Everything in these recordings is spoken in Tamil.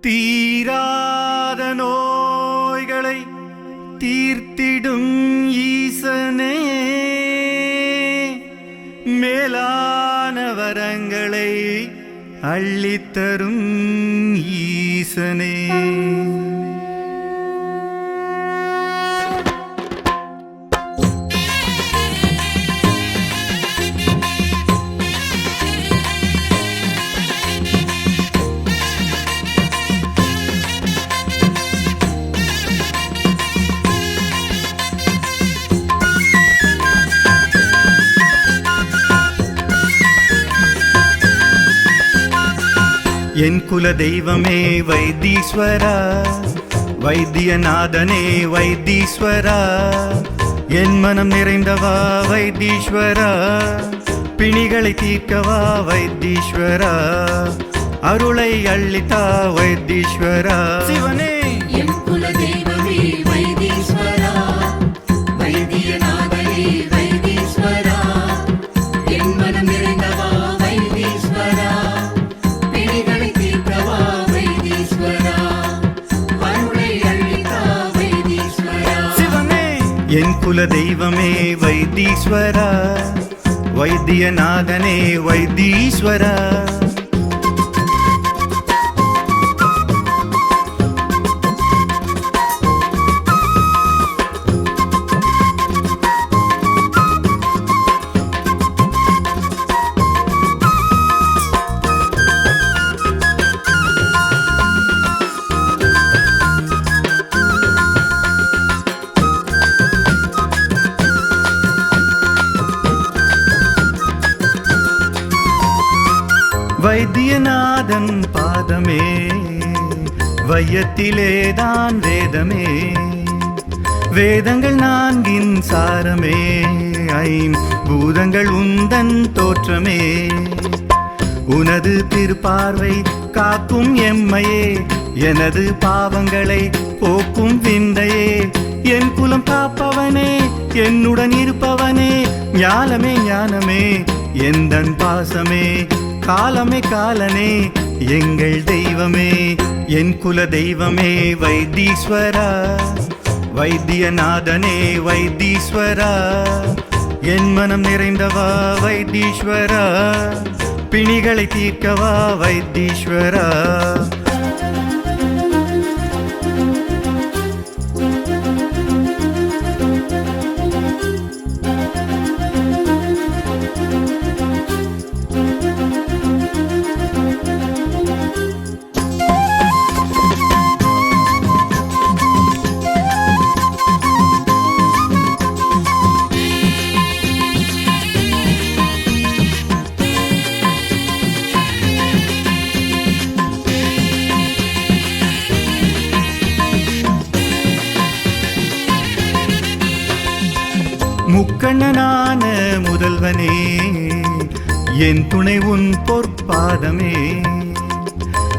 தீராத நோய்களை தீர்த்திடும் ஈசனே, மேலான வரங்களை அள்ளித்தரும் ஈசனே. என் குல தெய்வமே வைத்தீஸ்வரா, வைத்தியநாதனே வைத்தீஸ்வரா, என் மனம் நிறைந்தவா வைத்தீஸ்வரா, பிணிகளை தீர்க்கவா வைத்தீஸ்வரா, அருளை அள்ளித்தா வைத்தீஸ்வரா. சிவனே என் குல தெய்வமே வைத்தீஸ்வரா, வைத்தியநாதனே வைத்தீஸ்வரா, என் மனம் நிறைந்தவா வைத்தீஸ்வரா, பிணிகளை தீர்க்கவா வைத்தீஸ்வரா, அருளை அள்ளித்தா வைத்தீஸ்வரா. சிவனே என் குல தெய்வமே வைத்தீஸ்வரா, வைத்தியநாதனே வைத்தீஸ்வரா. வைத்தியநாதன் பாதமே வையத்திலேதான் வேதமே, வேதங்கள் நான்கின் சாரமே, ஐம்பூதங்கள் உந்தன் தோற்றமே, உனது திருப்பார்வை காக்கும் எம்மையே, எனது பாவங்களை போக்கும் விந்தையே, என் குலம் காப்பவனே, என்னுடன் இருப்பவனே, ஞானமே ஞானமே, எந்தன் பாசமே, காலமே காலனே, எங்கள் தெய்வமே. என் குல தெய்வமே வைத்தீஸ்வரா, வைத்தியநாதனே வைத்தீஸ்வரா, என் மனம் நிறைந்தவா வைத்தீஸ்வரா, பிணிகளை தீர்க்கவா வைத்தீஸ்வரா. முக்கண்ணனான முதல்வனே, என் துணை உன் பொற்பாதமே,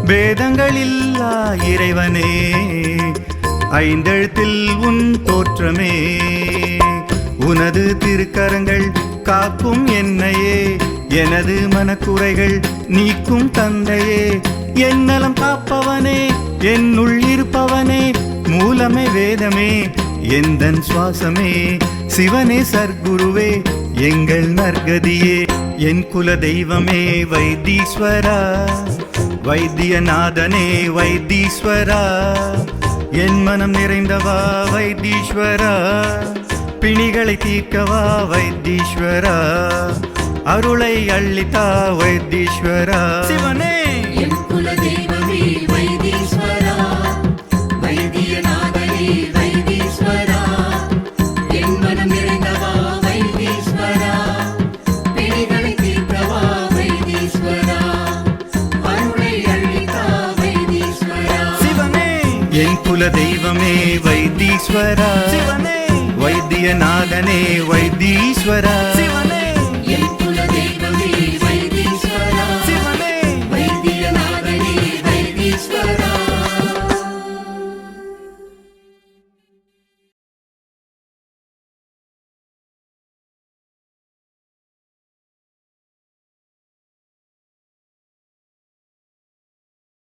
வேதங்களில்லா இறைவனே, ஐந்தெழுத்தில் உன் தோற்றமே, உனது திருக்கரங்கள் காக்கும் என்னையே, எனது மனக்குறைகள் நீக்கும் தந்தையே, என் நலம் காப்பவனே, என்னுள் இருப்பவனே, மூலமே வேதமே, எந்தன் சுவாசமே, சிவனே சர்க்குருவே, எங்கள் நற்கதியே. என் குல தெய்வமே வைத்தீஸ்வரா, வைத்தியநாதனே வைத்தீஸ்வரா, என் மனம் நிறைந்தவா வைத்தீஸ்வரா, பிணிகளை தீர்க்கவா வைத்தீஸ்வரா, அருளை அள்ளித்தா வைத்தீஸ்வரா. சிவனே என் குல தெய்வமே வைத்தீஸ்வரா, வைத்தியநாதனே வைத்தீஸ்வரா, என் மனம் நிறைந்தவா வைத்தீஸ்வரா, பிணிகளை தீர்க்கவா வைத்தீஸ்வரா, அருளை அள்ளித்தா வைத்தீஸ்வரா. சிவனே என் குல தெய்வமே வைத்தீஸ்வரா, சிவனே வைத்தியநாதனே வைத்தீஸ்வரா, சிவனே